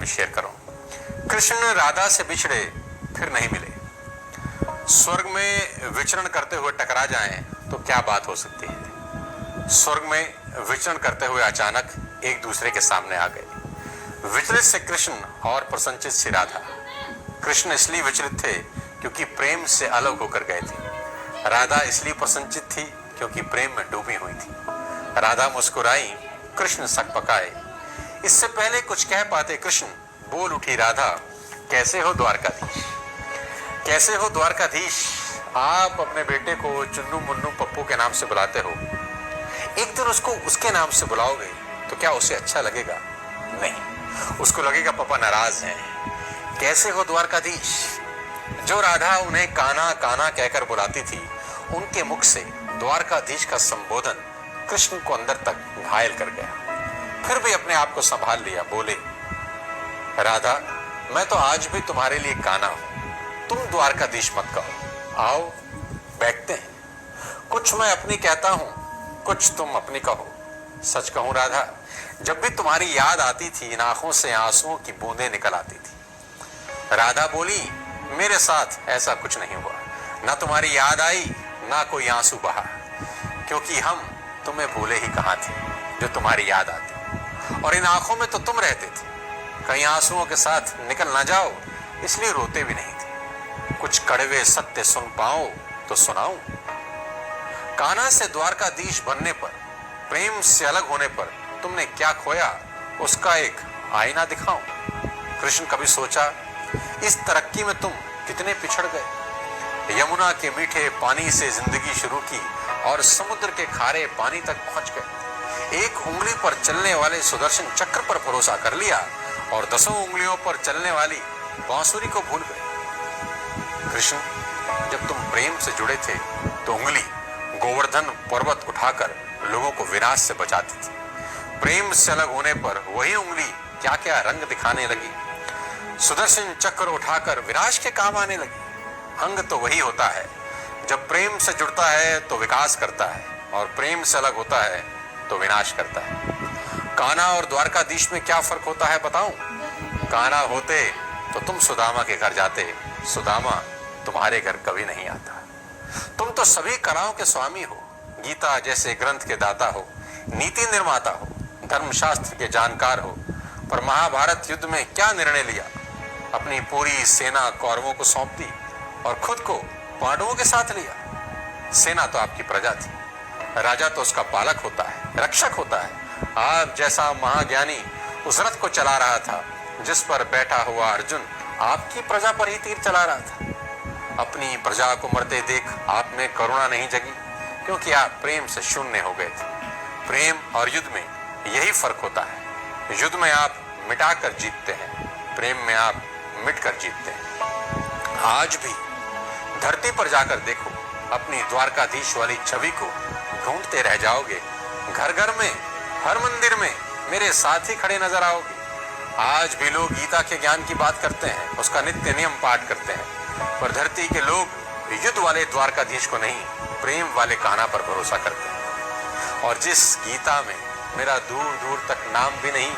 Share करूं। कृष्ण राधा से बिछड़े फिर नहीं मिले। स्वर्ग में विचरण करते हुए टकरा जाएं तो क्या बात हो सकती है। स्वर्ग में विचरण करते हुए अचानक एक दूसरे के सामने आ गए। विचलित से कृष्ण और प्रसन्नचित से राधा। कृष्ण इसलिए विचलित थे क्योंकि प्रेम से अलग होकर गए थे। राधा इसलिए प्रसन्नचित थी क्योंकि प्रेम में डूबी हुई थी। राधा मुस्कुराई, कृष्ण सकपकाए। इससे पहले कुछ कह पाते कृष्ण बोल उठी राधा, कैसे हो द्वारकाधीश, कैसे हो द्वारकाधीश। आप अपने बेटे को चुन्नू मुन्नू पप्पू के नाम से बुलाते हो, एक दिन उसको उसके नाम से बुलाओगे तो क्या उसे अच्छा लगेगा? नहीं, उसको लगेगा पापा नाराज हैं। कैसे हो द्वारकाधीश। जो राधा उन्हें कान्हा कान्हा कहकर बुलाती थी, उनके मुख से द्वारकाधीश का संबोधन कृष्ण को अंदर तक घायल कर गया। फिर भी अपने आप को संभाल लिया, बोले राधा, मैं तो आज भी तुम्हारे लिए कान्हा हूं, तुम द्वारकाधीश मत कहो। आओ बैठते हैं। कुछ मैं अपनी कहता हूं, कुछ तुम अपनी कहो। सच कहूं राधा, जब भी तुम्हारी याद आती थी इन आंखों से आंसुओं की बूंदें निकल आती थी। राधा बोली, मेरे साथ ऐसा कुछ नहीं हुआ, ना तुम्हारी याद आई ना कोई आंसू बहा, क्योंकि हम तुम्हें भूले ही कहां थे जो तुम्हारी याद आती। और इन आंखों में तो तुम रहते थे, कहीं आंसुओं के साथ निकल ना जाओ इसलिए रोते भी नहीं थे। कुछ कड़वे सत्य सुन पाओ तो सुनाऊं। कान्हा से द्वारकाधीश बनने पर, प्रेम से अलग होने पर तुमने क्या खोया, उसका एक आईना दिखाऊं। कृष्ण कभी सोचा इस तरक्की में तुम कितने पिछड़ गए। यमुना के मीठे पानी से जिंदगी शुरू की और समुद्र के खारे पानी तक पहुंच गए। एक उंगली पर चलने वाले सुदर्शन चक्र पर भरोसा कर लिया और 10 उंगलियों पर चलने वाली बांसुरी को भूल गए। कृष्ण, जब तुम प्रेम से जुड़े थे तो उंगली गोवर्धन पर्वत उठाकर लोगों को विनाश से बचाती थी। प्रेम से अलग होने पर वही उंगली क्या क्या रंग दिखाने लगी। सुदर्शन चक्र उठाकर विनाश के काम आने लगी। अंग तो वही होता है, जब प्रेम से जुड़ता है तो विकास करता है और प्रेम से अलग होता है तो विनाश करता है। कान्हा और द्वारकाधीश में क्या फर्क होता है बताऊं? कान्हा होते तो तुम सुदामा के घर जाते, सुदामा तुम्हारे घर कभी नहीं आता। तुम तो सभी कलाओं के स्वामी हो, गीता जैसे ग्रंथ के दाता हो, नीति निर्माता हो, धर्मशास्त्र के जानकार हो, पर महाभारत युद्ध में क्या निर्णय लिया? अपनी पूरी सेना कौरवों को सौंप दी और खुद को पांडवों के साथ लिया। सेना तो आपकी प्रजा थी, राजा तो उसका पालक होता है, रक्षक होता है। आप जैसा महाज्ञानी उस रथ को चला रहा था जिस पर बैठा हुआ अर्जुन आपकी प्रजा पर ही तीर चला रहा था। अपनी प्रजा को मरते देख आप में करुणा नहीं जगी क्योंकि आप प्रेम से शून्य हो गए थे। प्रेम और युद्ध में यही फर्क होता है। युद्ध में आप मिटाकर जीतते हैं, प्रेम में आप मिटकर जीतते हैं। आज भी धरती पर जाकर देखो, अपनी द्वारकाधीश वाली छवि को ढूंढते रह जाओगे। घर घर में, हर मंदिर में मेरे साथ ही खड़े नजर आओगे। आज भी लोग गीता के ज्ञान की बात करते हैं, उसका नित्य नियम पाठ करते हैं, पर धरती के लोग युद्ध वाले द्वारकाधीश को नहीं, प्रेम वाले कान्हा पर भरोसा करते हैं। और जिस गीता में मेरा दूर दूर तक नाम भी नहीं,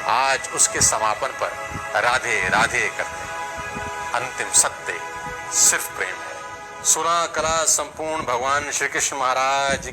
आज उसके समापन पर राधे राधे करते हैं। अंतिम सत्य सिर्फ प्रेम है। सुरा कला संपूर्ण भगवान श्री कृष्ण महाराज